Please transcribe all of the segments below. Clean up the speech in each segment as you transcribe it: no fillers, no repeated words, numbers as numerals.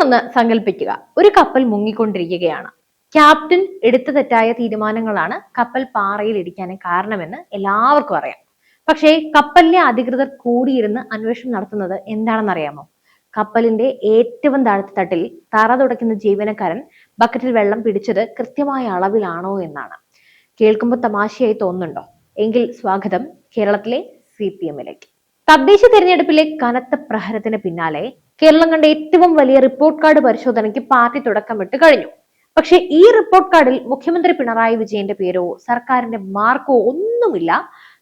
നിങ്ങളൊന്ന് സങ്കല്പിക്കുക, ഒരു കപ്പൽ മുങ്ങിക്കൊണ്ടിരിക്കുകയാണ്. ക്യാപ്റ്റൻ എടുത്ത തെറ്റായ തീരുമാനങ്ങളാണ് കപ്പൽ പാറയിൽ ഇടിക്കാൻ കാരണമെന്ന് എല്ലാവർക്കും അറിയാം. പക്ഷേ കപ്പലിലെ അധികൃതർ കൂടിയിരുന്ന് അന്വേഷണം നടത്തുന്നത് എന്താണെന്നറിയാമോ? കപ്പലിന്റെ ഏറ്റവും താഴത്തെ തട്ടിൽ തറ തുടയ്ക്കുന്ന ജീവനക്കാരൻ ബക്കറ്റിൽ വെള്ളം പിടിച്ചത് കൃത്യമായ അളവിലാണോ എന്നാണ്. കേൾക്കുമ്പോൾ തമാശയായി തോന്നുന്നുണ്ടോ? എങ്കിൽ സ്വാഗതം കേരളത്തിലെ CPM-ലേക്ക്. തദ്ദേശ തെരഞ്ഞെടുപ്പിലെ കനത്ത പ്രഹരത്തിന് പിന്നാലെ കേരളം കണ്ട ഏറ്റവും വലിയ റിപ്പോർട്ട് കാർഡ് പരിശോധനയ്ക്ക് പാർട്ടി തുടക്കമിട്ട് കഴിഞ്ഞു. പക്ഷെ ഈ റിപ്പോർട്ട് കാർഡിൽ മുഖ്യമന്ത്രി പിണറായി വിജയന്റെ പേരോ സർക്കാരിന്റെ മാർക്കോ ഒന്നുമില്ല.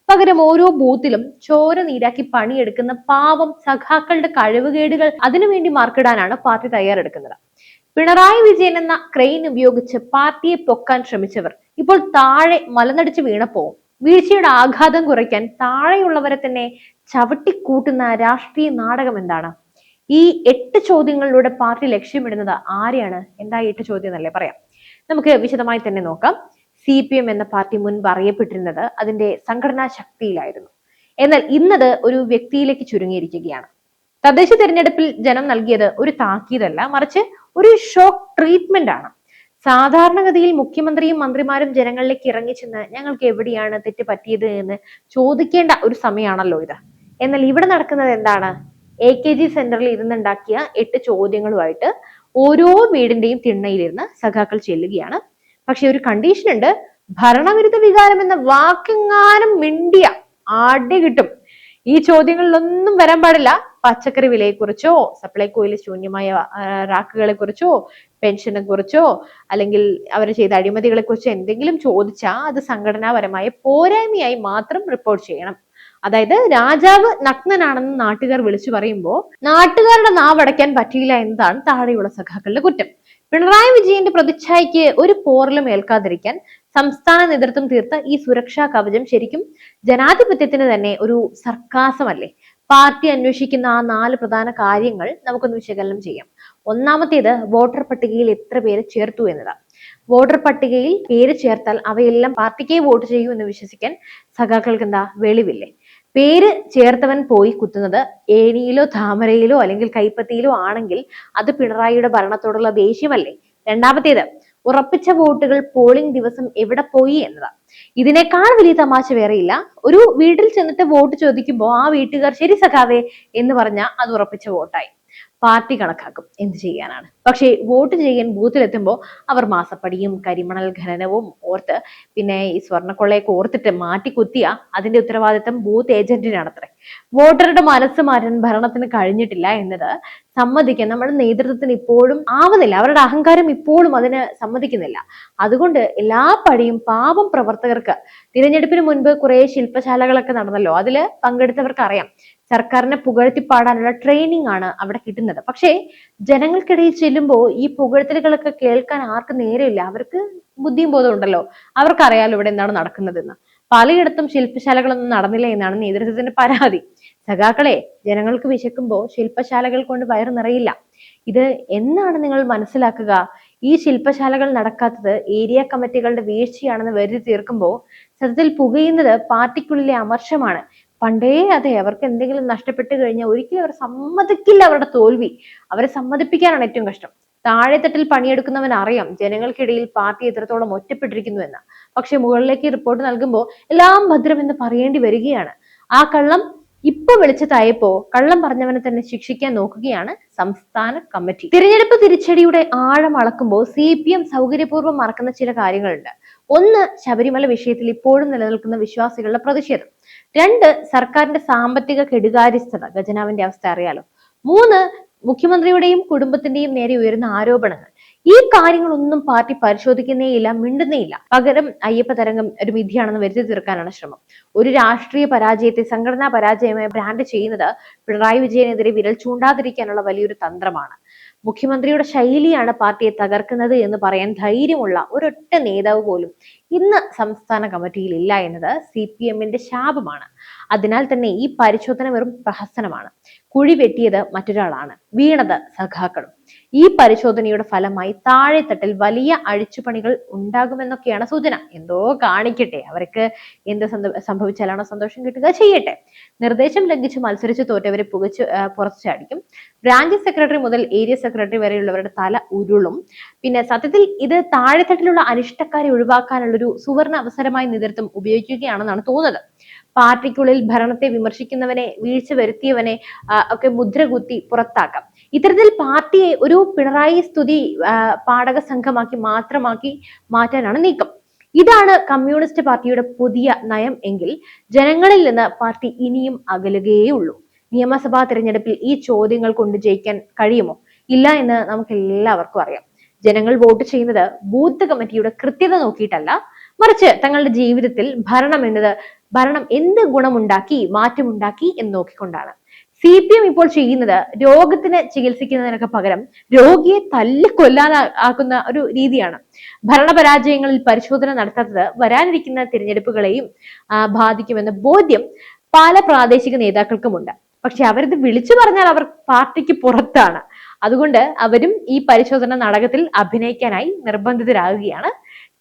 പകരം ഓരോ ബൂത്തിലും ചോര നീരാക്കി പണിയെടുക്കുന്ന പാവം സഖാക്കളുടെ കഴിവുകേടുകൾ അതിനുവേണ്ടി മാർക്കിടാനാണ് പാർട്ടി തയ്യാറെടുക്കുന്നത്. പിണറായി വിജയൻ എന്ന ക്രെയിൻ ഉപയോഗിച്ച് പാർട്ടിയെ പൊക്കാൻ ശ്രമിച്ചവർ ഇപ്പോൾ താഴെ മലനടിച്ച് വീണപ്പോ വീഴ്ചയുടെ ആഘാതം കുറയ്ക്കാൻ താഴെയുള്ളവരെ തന്നെ ചവിട്ടിക്കൂട്ടുന്ന രാഷ്ട്രീയ നാടകം എന്താണ്? ഈ 8 ചോദ്യങ്ങളിലൂടെ പാർട്ടി ലക്ഷ്യമിടുന്നത് ആരെയാണ്? എന്താ 8 ചോദ്യം എന്നല്ലേ പറയാം. നമുക്ക് വിശദമായി തന്നെ നോക്കാം. CPM എന്ന പാർട്ടി മുൻപ് അറിയപ്പെട്ടിരുന്നത് അതിന്റെ സംഘടനാ ശക്തിയിലായിരുന്നു. എന്നാൽ ഇന്നത് ഒരു വ്യക്തിയിലേക്ക് ചുരുങ്ങിയിരിക്കുകയാണ്. തദ്ദേശ തെരഞ്ഞെടുപ്പിൽ ജനം നൽകിയത് ഒരു താക്കീതല്ല, മറിച്ച് ഒരു ഷോക്ക് ട്രീറ്റ്മെന്റ് ആണ്. സാധാരണഗതിയിൽ മുഖ്യമന്ത്രിയും മന്ത്രിമാരും ജനങ്ങളിലേക്ക് ഇറങ്ങിച്ചെന്ന് ഞങ്ങൾക്ക് എവിടെയാണ് തെറ്റ് പറ്റിയത് എന്ന് ചോദിക്കേണ്ട ഒരു സമയമാണല്ലോ ഇത്. എന്നാൽ ഇവിടെ നടക്കുന്നത് എന്താണ്? AKG സെന്ററിൽ ഇരുന്നുണ്ടാക്കിയ 8 ചോദ്യങ്ങളുമായിട്ട് ഓരോ വീടിന്റെയും തിണ്ണയിലിരുന്ന് സഖാക്കൾ ചെല്ലുകയാണ്. പക്ഷെ ഒരു കണ്ടീഷൻ ഉണ്ട്. ഭരണവിരുദ്ധ വികാരം എന്ന വാക്കെങ്ങാനും മിണ്ടിയ ആടി കിട്ടും. ഈ ചോദ്യങ്ങളിലൊന്നും വരാൻ പാടില്ല പച്ചക്കറി വിലയെക്കുറിച്ചോ, സപ്ലൈകോയിലെ ശൂന്യമായ റാക്കുകളെ കുറിച്ചോ, പെൻഷനെ കുറിച്ചോ, അല്ലെങ്കിൽ അവർ ചെയ്ത അഴിമതികളെ കുറിച്ചോ എന്തെങ്കിലും ചോദിച്ചാൽ അത് സംഘടനാപരമായ പോരായ്മയായി മാത്രം റിപ്പോർട്ട് ചെയ്യണം. അതായത് രാജാവ് നഗ്നനാണെന്ന് നാട്ടുകാർ വിളിച്ചു പറയുമ്പോൾ നാട്ടുകാരുടെ നാവടയ്ക്കാൻ പറ്റിയില്ല എന്നതാണ് താഴെയുള്ള സഖാക്കളുടെ കുറ്റം. പിണറായി വിജയന്റെ പ്രതിച്ഛായയ്ക്ക് ഒരു പോറലും ഏൽക്കാതിരിക്കാൻ സംസ്ഥാന നേതൃത്വം തീർത്ത ഈ സുരക്ഷാ കവചം ശരിക്കും ജനാധിപത്യത്തിന് തന്നെ ഒരു സർക്കാസമല്ലേ? പാർട്ടി അന്വേഷിക്കുന്ന ആ 4 പ്രധാന കാര്യങ്ങൾ നമുക്കൊന്ന് വിശകലനം ചെയ്യാം. ഒന്നാമത്തേത് വോട്ടർ പട്ടികയിൽ എത്ര പേര് ചേർത്തു എന്നതാണ്. വോട്ടർ പട്ടികയിൽ പേര് ചേർത്താൽ അവയെല്ലാം പാർട്ടിക്കേ വോട്ട് ചെയ്യൂ എന്ന് വിശ്വസിക്കാൻ സഖാക്കൾക്ക് എന്താ വെളിവില്ലേ? പേര് ചേർത്തവൻ പോയി കുത്തുന്നത് ഏണിയിലോ താമരയിലോ അല്ലെങ്കിൽ കൈപ്പത്തിയിലോ ആണെങ്കിൽ അത് പിണറായിയുടെ ഭരണത്തോടുള്ള ദേഷ്യമല്ലേ? രണ്ടാമത്തേത് ഉറപ്പിച്ച വോട്ടുകൾ പോളിംഗ് ദിവസം എവിടെ പോയി എന്നതാണ്. ഇതിനേക്കാൾ വലിയ തമാശ വേറെയില്ല. ഒരു വീട്ടിൽ ചെന്നിട്ട് വോട്ട് ചോദിക്കുമ്പോൾ ആ വീട്ടുകാർ ശരി സഖാവേ എന്ന് പറഞ്ഞാൽ അത് ഉറപ്പിച്ച വോട്ടായി. പാർട്ടി കണക്കാക്കും, എന്ത് ചെയ്യാനാണ്. പക്ഷേ വോട്ട് ചെയ്യാൻ ബൂത്തിലെത്തുമ്പോൾ അവർ മാസപ്പടിയും കരിമണൽ ഖനനവും ഓർത്ത് പിന്നെ ഈ സ്വർണ്ണക്കൊള്ളയൊക്കെ ഓർത്തിട്ട് മാറ്റി കുത്തിയ അതിന്റെ ഉത്തരവാദിത്തം ബൂത്ത് ഏജന്റിനാണത്രേ. വോട്ടറുടെ മനസ്സ് മാറ്റാൻ ഭരണത്തിന് കഴിഞ്ഞിട്ടില്ല എന്നത് സമ്മതിക്കാൻ നമ്മുടെ നേതൃത്വത്തിന് ഇപ്പോഴും ആവുന്നില്ല. അവരുടെ അഹങ്കാരം ഇപ്പോഴും അതിന് സമ്മതിക്കുന്നില്ല. അതുകൊണ്ട് എല്ലാ പടിയും പാവം പ്രവർത്തകർക്ക് തിരഞ്ഞെടുപ്പിന് മുൻപ് കുറെ ശില്പശാലകളൊക്കെ നടന്നല്ലോ. അതില് പങ്കെടുത്തവർക്ക് അറിയാം, സർക്കാരിനെ പുകഴ്ത്തിപ്പാടാനുള്ള ട്രെയിനിങ് ആണ് അവിടെ കിട്ടുന്നത്. പക്ഷേ ജനങ്ങൾക്കിടയിൽ ചെല്ലുമ്പോൾ ഈ പുകഴ്ത്തലുകളൊക്കെ കേൾക്കാൻ ആർക്കും നേരമില്ല. അവർക്ക് ബുദ്ധിയും ബോധം ഉണ്ടല്ലോ, അവർക്കറിയാലോ ഇവിടെ എന്താണ് നടക്കുന്നതെന്ന്. പലയിടത്തും ശില്പശാലകളൊന്നും നടന്നില്ല എന്നാണ് നേതൃത്വത്തിന്റെ പരാതി. സഖാക്കളെ, ജനങ്ങൾക്ക് വിശക്കുമ്പോൾ ശില്പശാലകൾ കൊണ്ട് വയറ് നിറയില്ല. ഇത് എന്നാണ് നിങ്ങൾ മനസ്സിലാക്കുക? ഈ ശില്പശാലകൾ നടക്കാത്തത് ഏരിയ കമ്മിറ്റികളുടെ വീഴ്ചയാണെന്ന് വരുത്തി തീർക്കുമ്പോൾ സത്യത്തിൽ പുകയുന്നത് പാർട്ടിക്കുള്ളിലെ അമർഷമാണ്. പണ്ടേ അതെ, അവർക്ക് എന്തെങ്കിലും നഷ്ടപ്പെട്ടു കഴിഞ്ഞാൽ ഒരിക്കലും അവർ സമ്മതിക്കില്ല അവരുടെ തോൽവി. അവരെ സമ്മതിപ്പിക്കാനാണ് ഏറ്റവും കഷ്ടം. താഴെത്തട്ടിൽ പണിയെടുക്കുന്നവൻ അറിയാം ജനങ്ങൾക്കിടയിൽ പാർട്ടി എത്രത്തോളം ഒറ്റപ്പെട്ടിരിക്കുന്നു എന്ന്. പക്ഷെ മുകളിലേക്ക് റിപ്പോർട്ട് നൽകുമ്പോൾ എല്ലാം ഭദ്രമെന്ന് പറയേണ്ടി വരികയാണ്. ആ കള്ളം ഇപ്പൊ വെളിച്ചത്തായപ്പോ കള്ളം പറഞ്ഞവനെ തന്നെ ശിക്ഷിക്കാൻ നോക്കുകയാണ് സംസ്ഥാന കമ്മിറ്റി. തിരഞ്ഞെടുപ്പ് തിരിച്ചടിയുടെ ആഴം അളക്കുമ്പോൾ CPM സൗകര്യപൂർവ്വം മറക്കുന്ന ചില കാര്യങ്ങളുണ്ട്. ഒന്ന്, ശബരിമല വിഷയത്തിൽ ഇപ്പോഴും നിലനിൽക്കുന്ന വിശ്വാസികളുടെ പ്രതിഷേധം. 2, സർക്കാരിന്റെ സാമ്പത്തിക കെടുകാര്യസ്ഥത, ഖജനാവിന്റെ അവസ്ഥ അറിയാലോ. 3, മുഖ്യമന്ത്രിയുടെയും കുടുംബത്തിന്റെയും നേരെ ഉയരുന്ന ആരോപണങ്ങൾ. ഈ കാര്യങ്ങളൊന്നും പാർട്ടി പരിശോധിക്കുന്നേയില്ല, മിണ്ടുന്നേയില്ല. പകരം അയ്യപ്പ തരംഗം ഒരു വിധിയാണെന്ന് വരുത്തി തീർക്കാനാണ് ശ്രമം. ഒരു രാഷ്ട്രീയ പരാജയത്തെ സംഘടനാ പരാജയമായി ബ്രാൻഡ് ചെയ്യുന്നത് പിണറായി വിജയനെതിരെ വിരൽ ചൂണ്ടാതിരിക്കാനുള്ള വലിയൊരു തന്ത്രമാണ്. മുഖ്യമന്ത്രിയുടെ ശൈലിയാണ് പാർട്ടിയെ തകർക്കുന്നത് എന്ന് പറയാൻ ധൈര്യമുള്ള ഒരൊറ്റ നേതാവ് പോലും ഇന്ന് സംസ്ഥാന കമ്മിറ്റിയിൽ ഇല്ല എന്നത് CPM-ന്റെ ശാപമാണ്. അതിനാൽ തന്നെ ഈ പരിശോധന വെറും പ്രഹസനമാണ്. കുഴി വെട്ടിയത് മറ്റൊരാളാണ്, വീണത് സഖാക്കളും. ഈ പരിശോധനയുടെ ഫലമായി താഴെത്തട്ടിൽ വലിയ അഴിച്ചുപണികൾ ഉണ്ടാകുമെന്നൊക്കെയാണ് സൂചന. എന്തോ കാണിക്കട്ടെ, അവർക്ക് എന്ത് സംഭവിച്ചാലാണോ സന്തോഷം കിട്ടുക, ചെയ്യട്ടെ. നിർദ്ദേശം ലംഘിച്ച് മത്സരിച്ച് തോറ്റവരെ പുറത്തു ചാടിക്കും. ബ്രാഞ്ച് സെക്രട്ടറി മുതൽ ഏരിയ സെക്രട്ടറി വരെയുള്ളവരുടെ തല ഉരുളും. പിന്നെ സത്യത്തിൽ ഇത് താഴെത്തട്ടിലുള്ള അനിഷ്ടക്കാരെ ഒഴിവാക്കാനുള്ള ഒരു സുവർണ അവസരമായി നേതൃത്വം ഉപയോഗിക്കുകയാണെന്നാണ് തോന്നുന്നത്. പാർട്ടിക്കുള്ളിൽ ഭരണത്തെ വിമർശിക്കുന്നവനെ, വീഴ്ച വരുത്തിയവനെ ഒക്കെ മുദ്ര കുത്തി പുറത്താക്കാം. ഇത്തരത്തിൽ പാർട്ടിയെ ഒരു പിണറായി സ്തുതി പാഠക സംഘമാക്കി മാറ്റാനാണ് നീക്കം. ഇതാണ് കമ്മ്യൂണിസ്റ്റ് പാർട്ടിയുടെ പുതിയ നയം എങ്കിൽ ജനങ്ങളിൽ നിന്ന് പാർട്ടി ഇനിയും അകലുകയേ. നിയമസഭാ തിരഞ്ഞെടുപ്പിൽ ഈ ചോദ്യങ്ങൾ കൊണ്ട് ജയിക്കാൻ കഴിയുമോ? ഇല്ല എന്ന് നമുക്ക് എല്ലാവർക്കും അറിയാം. ജനങ്ങൾ വോട്ട് ചെയ്യുന്നത് ബൂത്ത് കമ്മിറ്റിയുടെ കൃത്യത നോക്കിയിട്ടല്ല, മറിച്ച് തങ്ങളുടെ ജീവിതത്തിൽ ഭരണം എന്ത് ഗുണമുണ്ടാക്കി, മാറ്റമുണ്ടാക്കി എന്ന് നോക്കിക്കൊണ്ടാണ്. CPM ഇപ്പോൾ ചെയ്യുന്നത് രോഗത്തിന് ചികിത്സിക്കുന്നതിനൊക്കെ പകരം രോഗിയെ തല്ലിക്കൊല്ലാനാക്കുന്ന ഒരു രീതിയാണ്. ഭരണപരാജയങ്ങളിൽ പരിശോധന നടത്താത്തത് വരാനിരിക്കുന്ന തിരഞ്ഞെടുപ്പുകളെയും ബാധിക്കുമെന്ന ബോധ്യം പല പ്രാദേശിക നേതാക്കൾക്കുമുണ്ട്. പക്ഷെ അവരിത് വിളിച്ചു പറഞ്ഞാൽ അവർ പാർട്ടിക്ക് പുറത്താണ്. അതുകൊണ്ട് അവരും ഈ പരിശോധന നാടകത്തിൽ അഭിനയിക്കാനായി നിർബന്ധിതരാകുകയാണ്.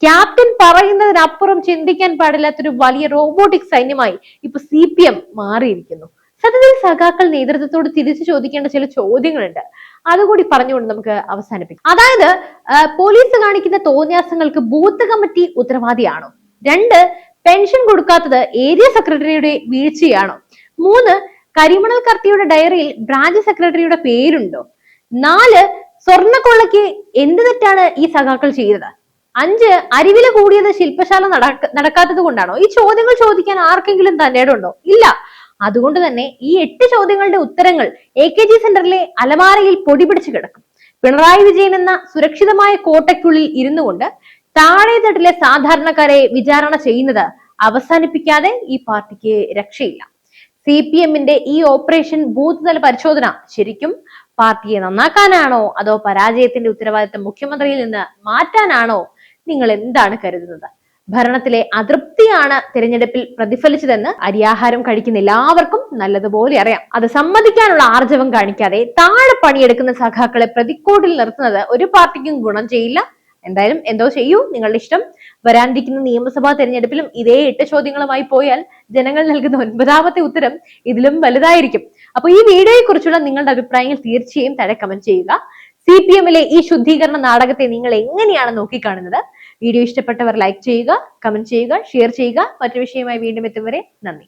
ക്യാപ്റ്റൻ പറയുന്നതിനപ്പുറം ചിന്തിക്കാൻ പാടില്ലാത്തൊരു വലിയ റോബോട്ടിക് സൈന്യമായി ഇപ്പൊ CPM മാറിയിരിക്കുന്നു. സത്യത്തിൽ സഖാക്കൾ നേതൃത്വത്തോട് തിരിച്ചു ചോദിക്കേണ്ട ചില ചോദ്യങ്ങളുണ്ട്. അതുകൂടി പറഞ്ഞുകൊണ്ട് നമുക്ക് അവസാനിപ്പിക്കാം. അതായത്, പോലീസ് കാണിക്കുന്ന തോന്നിയാസങ്ങൾക്ക് ബൂത്ത് കമ്മിറ്റി ഉത്തരവാദിയാണോ? 2, പെൻഷൻ കൊടുക്കാത്തത് ഏരിയ സെക്രട്ടറിയുടെ വീഴ്ചയാണോ? 3, കരിമണൽ കർത്തിയുടെ ഡയറിയിൽ ബ്രാഞ്ച് സെക്രട്ടറിയുടെ പേരുണ്ടോ? 4, സ്വർണ്ണക്കൊള്ളയ്ക്ക് എന്ത് തെറ്റാണ് ഈ സഖാക്കൾ ചെയ്തത്? 5, അരിവില കൂടിയത് ശില്പശാല നടക്കാത്തത് കൊണ്ടാണോ? ഈ ചോദ്യങ്ങൾ ചോദിക്കാൻ ആർക്കെങ്കിലും തന്നേടുണ്ടോ? ഇല്ല. അതുകൊണ്ട് തന്നെ ഈ 8 ചോദ്യങ്ങളുടെ ഉത്തരങ്ങൾ AKG സെന്ററിലെ അലമാരയിൽ പൊടി പിടിച്ചു കിടക്കും. പിണറായി വിജയൻ എന്ന സുരക്ഷിതമായ കോട്ടയ്ക്കുള്ളിൽ ഇരുന്നു കൊണ്ട് താഴെത്തട്ടിലെ സാധാരണക്കാരെ വിചാരണ ചെയ്യുന്നത് അവസാനിപ്പിക്കാതെ ഈ പാർട്ടിക്ക് രക്ഷയില്ല. CPM-ന്റെ ഈ ഓപ്പറേഷൻ ബൂത്ത് തല പരിശോധന ശരിക്കും പാർട്ടിയെ നന്നാക്കാനാണോ, അതോ പരാജയത്തിന്റെ ഉത്തരവാദിത്തം മുഖ്യമന്ത്രിയിൽ നിന്ന് മാറ്റാനാണോ? നിങ്ങൾ എന്താണ് കരുതുന്നത്? ഭരണത്തിലെ അതൃപ്തിയാണ് തിരഞ്ഞെടുപ്പിൽ പ്രതിഫലിച്ചതെന്ന് അരിയാഹാരം കഴിക്കുന്ന എല്ലാവർക്കും നല്ലതുപോലെ അറിയാം. അത് സമ്മതിക്കാനുള്ള ആർജവം കാണിക്കാതെ താഴെ പണിയെടുക്കുന്ന സഖാക്കളെ പ്രതിക്കോട്ടിൽ നിർത്തുന്നത് ഒരു പാർട്ടിക്കും ഗുണം ചെയ്യില്ല. എന്തായാലും എന്തോ ചെയ്യൂ, നിങ്ങളുടെ ഇഷ്ടം. വരാനിരിക്കുന്ന നിയമസഭാ തെരഞ്ഞെടുപ്പിലും ഇതേ 8 ചോദ്യങ്ങളുമായി പോയാൽ ജനങ്ങൾ നൽകുന്ന 9ാമത്തെ ഉത്തരം ഇതിലും വലുതായിരിക്കും. അപ്പൊ ഈ വീഡിയോയെ കുറിച്ചുള്ള നിങ്ങളുടെ അഭിപ്രായങ്ങൾ തീർച്ചയായും താഴെ കമന്റ് ചെയ്യുക. CPM-ലെ ഈ ശുദ്ധീകരണ നാടകത്തെ നിങ്ങൾ എങ്ങനെയാണ് നോക്കിക്കാണുന്നത്? വീഡിയോ ഇഷ്ടപ്പെട്ടവർ ലൈക്ക് ചെയ്യുക, കമന്റ് ചെയ്യുക, ഷെയർ ചെയ്യുക. മറ്റൊരു വിഷയമായി വീണ്ടും എത്തും വരെ നന്ദി.